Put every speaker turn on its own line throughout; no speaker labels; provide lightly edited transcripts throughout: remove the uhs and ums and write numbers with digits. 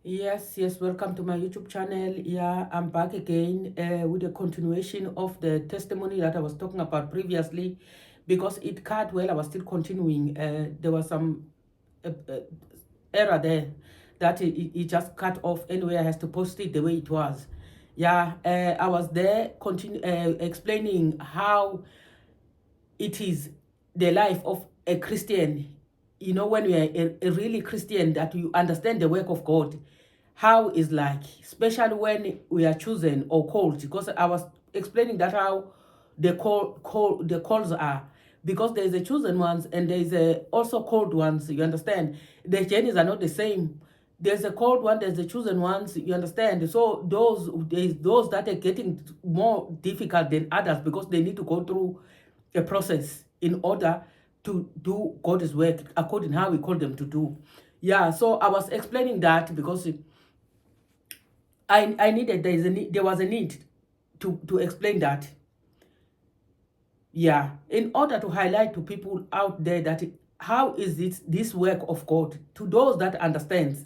Yes, welcome to my YouTube channel. Yeah, I'm back again with a continuation of the testimony that I was talking about previously because it cut while I was still continuing. There was some error there that it just cut off anyway. I has to post it the way it was. Yeah, I was there explaining how it is the life of a Christian. You know, when you are a really Christian, that you understand the work of God, how is like, especially when we are chosen or called. Because I was explaining that how the calls are. Because there is a chosen ones and there is a also called ones. You understand? The journeys are not the same. There's a called one, there's the chosen ones, you understand. So there's those that are getting more difficult than others because they need to go through a process in order to do God's work according how we call them to do. Yeah, so I was explaining that because I needed there was a need to explain that. Yeah, in order to highlight to people out there that how is it this work of God to those that understands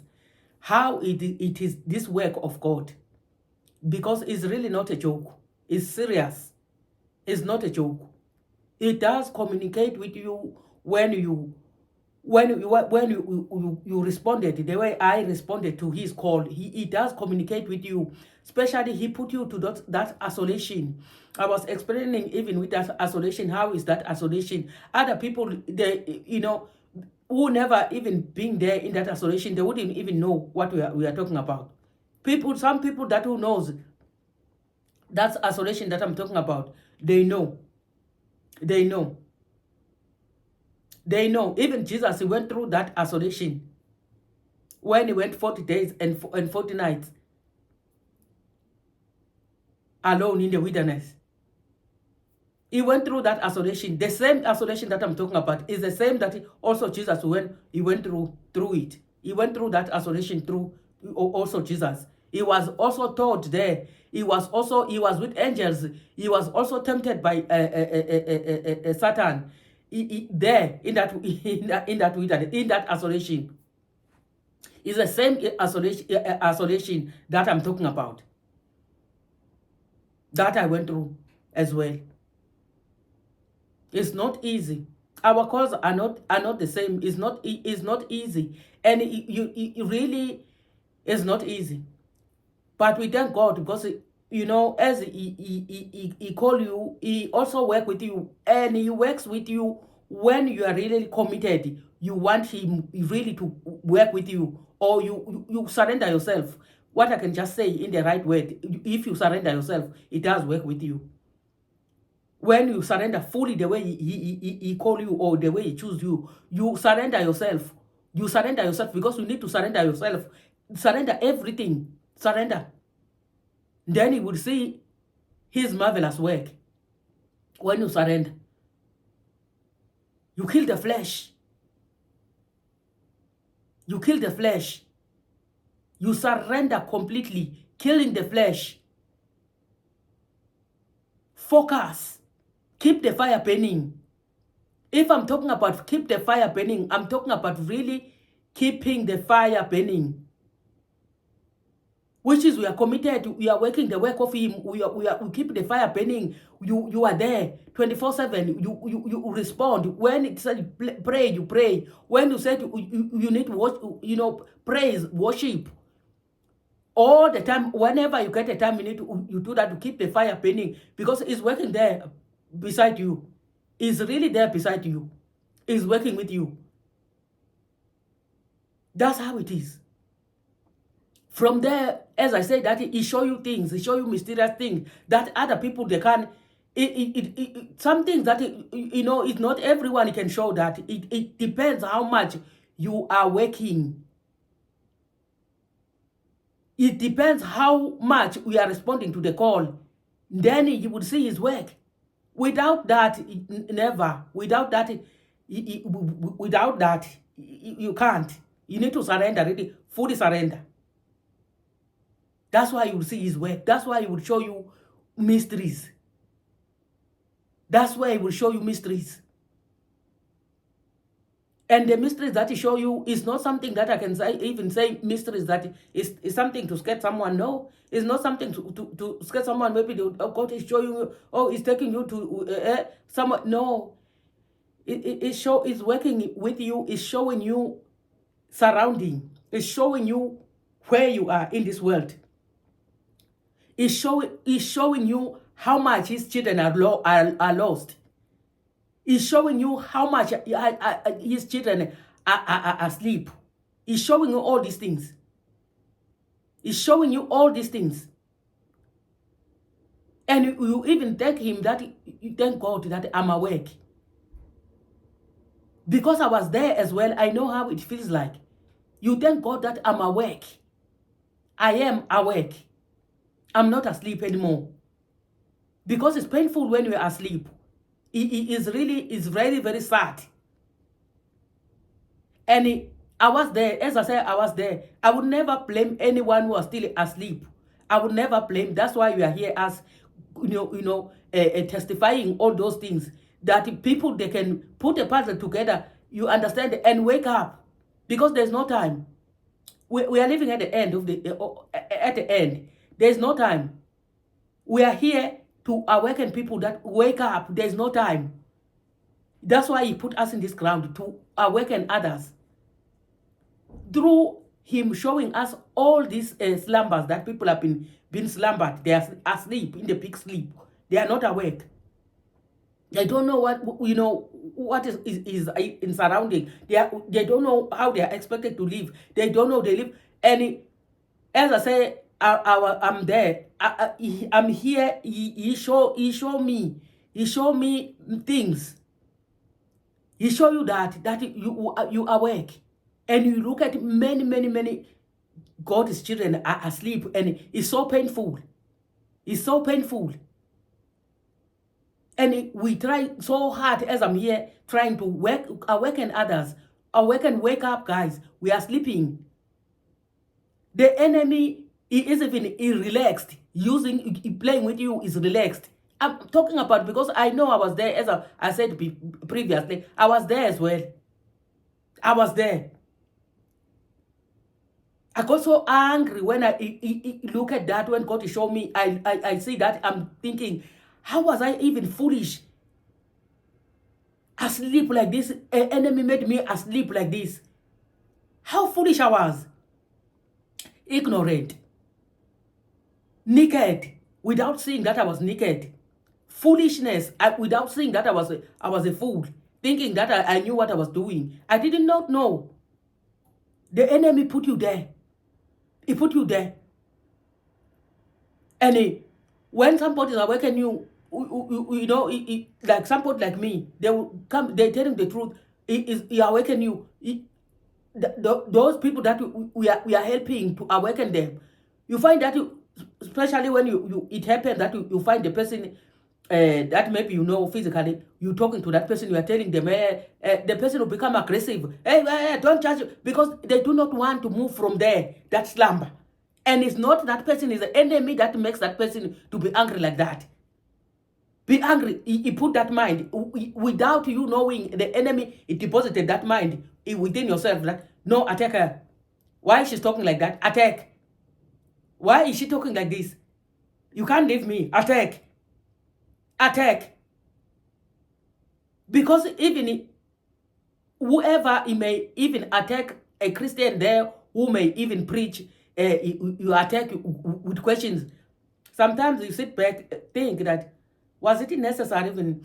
how it is this work of God, because it's really not a joke. It's serious. It's not a joke. It does communicate with you when you responded the way I responded to his call. He does communicate with you, especially he put you to that isolation. I was explaining even with that isolation, how is that isolation? Other people, they, who never even been there in that isolation, they wouldn't even know what we are talking about. Some people that who knows that's isolation that I'm talking about, they know. They know. They know. Even Jesus, he went through that isolation when he went 40 days and 40 nights alone in the wilderness. He went through that isolation. The same isolation that I'm talking about is the same that also Jesus went through it. He went through that isolation through also Jesus. He was also taught there. He was with angels. He was also tempted by Satan. There in that wilderness, in that isolation. It's the same isolation that I'm talking about, that I went through as well. It's not easy. Our calls are not the same. It's not easy, and it really is not easy. But we thank God because as he call you, he also work with you, and he works with you when you are really committed. You want him really to work with you, or you surrender yourself. What I can just say in the right word, if you surrender yourself, it does work with you. When you surrender fully the way he call you, or the way he choose you, you surrender yourself. You surrender yourself because you need to surrender yourself. Surrender everything. Surrender. Then he will see his marvelous work. When you surrender, you kill the flesh. You kill the flesh. You surrender completely, killing the flesh. Focus. Keep the fire burning. If I'm talking about keep the fire burning, I'm talking about really keeping the fire burning. Which is we are committed, we are working the work of him, we keep the fire burning. You are there 24/7. You respond. When it said pray, you pray. When you said you need to watch, praise, worship. All the time, whenever you get a time, you do that to keep the fire burning, because it's working there beside you. It's really there beside you. It's working with you. That's how it is. From there, as I said, that he show you things, he show you mysterious things that other people, they can. Some things that it's not everyone can show that. It depends how much you are working. It depends how much we are responding to the call. Then you would see his work. Without that, never. Without that, you can't. You need to surrender, really, fully surrender. That's why you will see his work. That's why he will show you mysteries. That's why he will show you mysteries. And the mysteries that he show you is not something that I can say, even say mysteries that is something to scare someone. No, it's not something to scare someone. Maybe God is showing you, oh, he's taking you to someone. No, it's working with you. It's showing you surrounding. It's showing you where you are in this world. It's showing you how much his children are lost. He's showing you how much his children are asleep. He's showing you all these things. He's showing you all these things. And you even thank him that you thank God that I'm awake. Because I was there as well, I know how it feels like. You thank God that I'm awake. I am awake. I'm not asleep anymore. Because it's painful when you're asleep. It's very, very sad. And I was there, as I said, I was there. I would never blame anyone who was still asleep. I would never blame. That's why we are here as, testifying all those things. That people, they can put a puzzle together, you understand, and wake up. Because there's no time. We are living at the end of at the end. There's no time. We are here to awaken people that wake up. There's no time. That's why he put us in this ground, to awaken others. Through him showing us all these slumbers that people have been slumbered. They are asleep in the big sleep. They are not awake. They don't know what is in surrounding. They don't know how they are expected to live. They don't know they live. And as I say, I'm there. I'm here. He show me. He show me things. He show you that you awake, and you look at many God's children are asleep, and it's so painful. It's so painful. And we try so hard, as I'm here, trying to awaken others. Wake up, guys. We are sleeping. The enemy is even relaxed. Playing with you is relaxed. I'm talking about, because I know I was there, as I said previously. I was there as well. I was there. I got so angry when I look at that. When God showed me, I see that, I'm thinking, how was I even foolish? Asleep like this. An enemy made me asleep like this. How foolish I was. Ignorant. Naked. Without seeing that I was naked. Foolishness. Without seeing that I was a fool. Thinking that I knew what I was doing. I did not know. The enemy put you there. He put you there. And when somebody is awakening you, like somebody like me, they will come, they're telling the truth. He awaken you. Those people that we are helping to awaken them, you find that especially when it happens that you find the person that maybe physically, you talking to that person, you are telling them, the person will become aggressive. Hey, don't judge, because they do not want to move from there, that slumber. And it's not that person is the enemy that makes that person to be angry like that. Be angry. He put that mind without you knowing. The enemy, it deposited that mind within yourself that, no, attack her. Why she's talking like that? Attack. Why is she talking like this? You can't leave me. Attack. Attack. Because even whoever he may even attack a Christian there, who may even preach, you attack with questions. Sometimes you sit back, think that, was it necessary even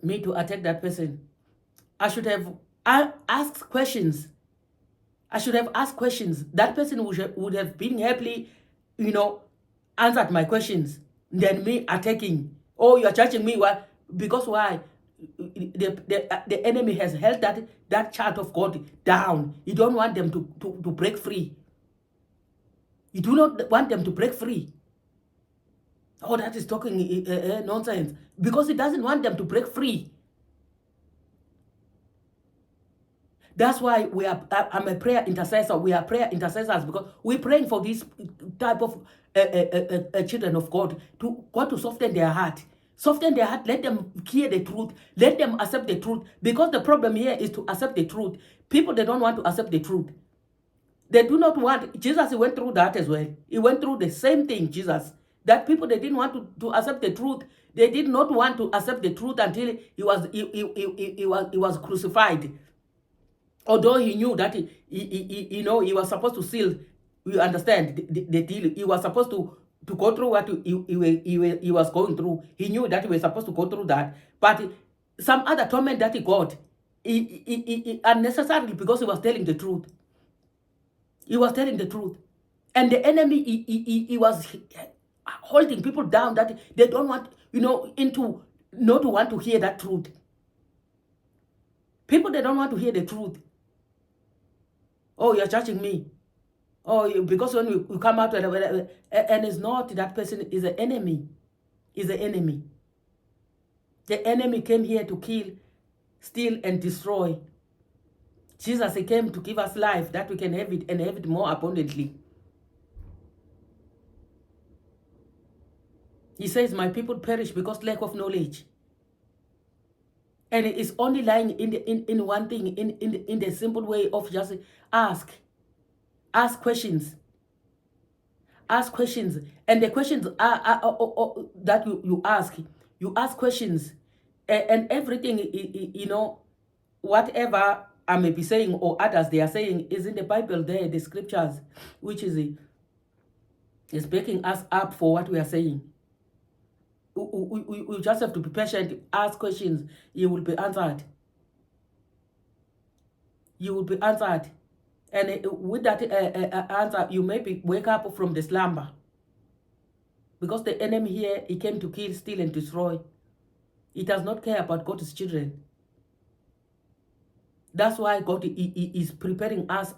me to attack that person? I should have asked questions. I should have asked questions. That person would have been happily, answered my questions than me attacking. Oh, you are judging me. Why? Because why? The enemy has held that child of God down. You don't want them to break free. You do not want them to break free. Oh, that is talking nonsense. Because he doesn't want them to break free. That's why I'm a prayer intercessor. We are prayer intercessors, because we're praying for this type of children of God to soften their heart, Soften their heart. Let them hear the truth. Let them accept the truth. Because the problem here is to accept the truth. People, they don't want to accept the truth. They do not want. Jesus, he went through that as well. He went through the same thing, Jesus. That people, they didn't want to accept the truth. They did not want to accept the truth until he was crucified. Although he knew that he was supposed to seal. You understand the deal. He was supposed to go through what he was going through. He knew that he was supposed to go through that. But some other torment that he got, unnecessarily, because he was telling the truth. He was telling the truth. And the enemy, he was holding people down that they don't want, into not to want to hear that truth. People, they don't want to hear the truth. Oh, you're judging me. Oh, because when we come out, and it's not that person is an enemy. Is an enemy. The enemy came here to kill, steal, and destroy. Jesus, he came to give us life, that we can have it and have it more abundantly. He says, my people perish because lack of knowledge. And it is only lying in one thing, in the simple way of just ask questions. Ask questions. And the questions are that you ask questions. And everything, whatever I may be saying or others they are saying is in the Bible there, the scriptures, which is backing us up for what we are saying. We just have to be patient, ask questions, you will be answered. You will be answered. And with that answer, you maybe wake up from the slumber. Because the enemy here, he came to kill, steal, and destroy. He does not care about God's children. That's why God is preparing us,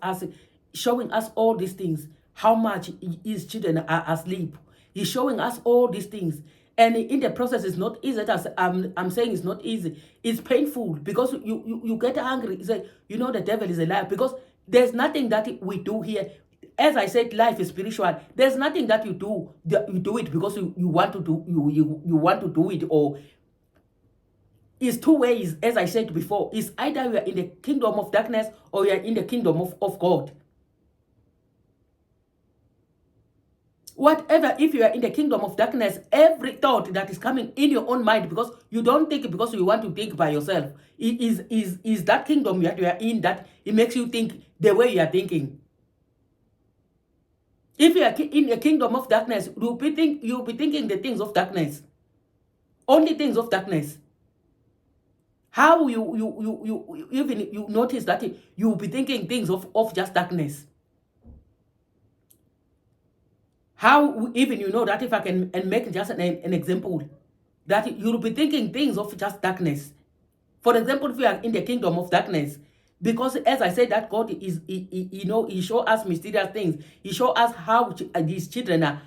showing us all these things, how much his children are asleep. He's showing us all these things. And in the process, it's not easy. As I'm saying, it's not easy. It's painful because you get angry. You say, the devil is a liar. Because there's nothing that we do here. As I said, life is spiritual. There's nothing that you do. You do it because you want to do. You want to do it, or it's two ways. As I said before, it's either you are in the kingdom of darkness or you are in the kingdom of God. Whatever, if you are in the kingdom of darkness, every thought that is coming in your own mind, because you don't think because you want to think by yourself, it is that kingdom that you are in that it makes you think the way you are thinking. If you are in the kingdom of darkness, you'll be thinking the things of darkness, only things of darkness. How you even notice that you'll be thinking things of just darkness. How even that, if I can and make just an example, that you'll be thinking things of just darkness. For example, if you are in the kingdom of darkness, because as I said, that God is, he show us mysterious things. He show us how these children are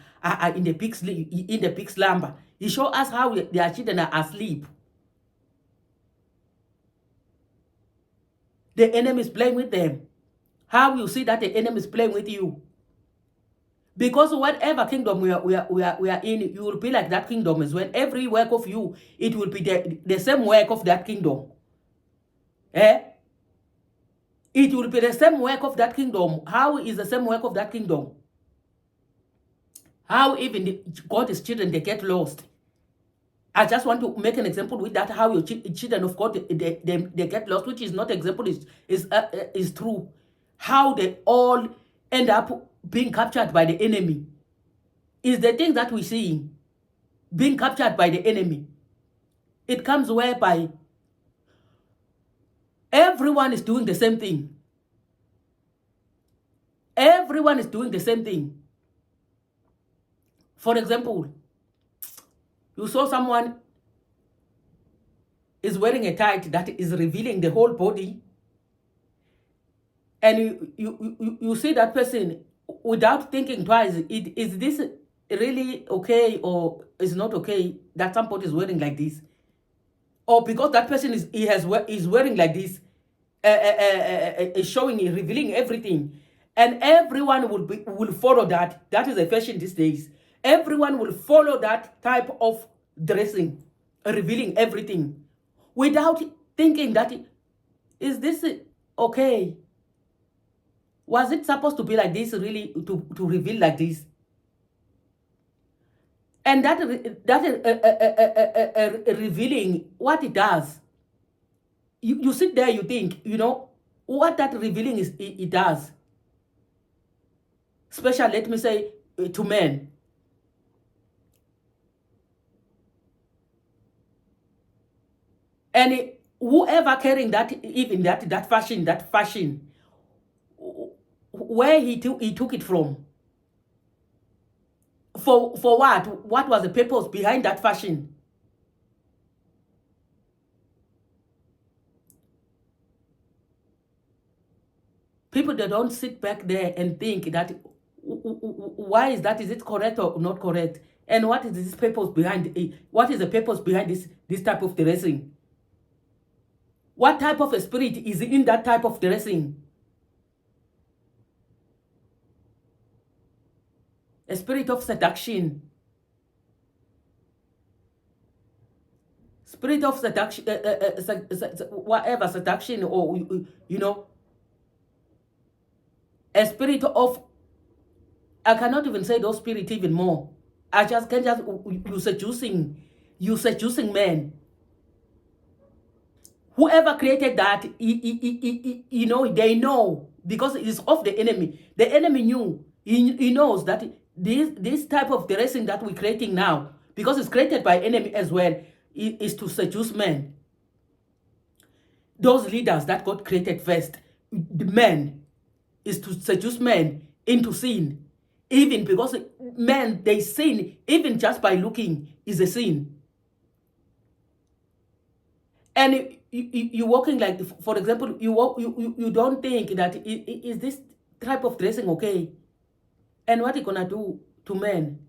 in the big slumber. He show us how their children are asleep. The enemy is playing with them. How you see that the enemy is playing with you? Because whatever kingdom we are in, you will be like that kingdom as well. Every work of you, it will be the same work of that kingdom. It will be the same work of that kingdom. How is the same work of that kingdom? How even God's children, they get lost. I just want to make an example with that, how your children of God, they get lost, which is not example, is true. How they all end up being captured by the enemy is the thing that we see, being captured by the enemy. It comes whereby everyone is doing the same thing. Everyone is doing the same thing. For example, you saw someone is wearing a tight that is revealing the whole body, and you see that person without thinking twice, is this really okay or is not okay that somebody is wearing like this? Or because that person is wearing like this, showing, revealing everything, and everyone will follow that. That is a fashion these days. Everyone will follow that type of dressing. revealing everything without thinking that, is this okay? Was it supposed to be like this, really, to reveal like this? And that revealing, what it does, you sit there, you think, what that revealing is, it does. Especially, let me say, to men. And whoever carrying that, even that fashion, where he took it from, for what? What was the purpose behind that fashion? People, they don't sit back there and think that, why is that? Is it correct or not correct? And what is this purpose behind it? What is the purpose behind this type of dressing? What type of a spirit is in that type of dressing? A spirit of seduction. Spirit of seduction, whatever, seduction, or, a spirit of, I cannot even say those spirits even more. I just can't just, you seducing men. Whoever created that, they know, because it is of the enemy. The enemy knew, he knows that this type of dressing that we're creating now, because it's created by enemy as well, is to seduce men. Those leaders that got created first, the men, is to seduce men into sin. Even because men, they sin, even just by looking is a sin. And you're walking like, for example, you don't think that, is this type of dressing okay? And what are you gonna do to men?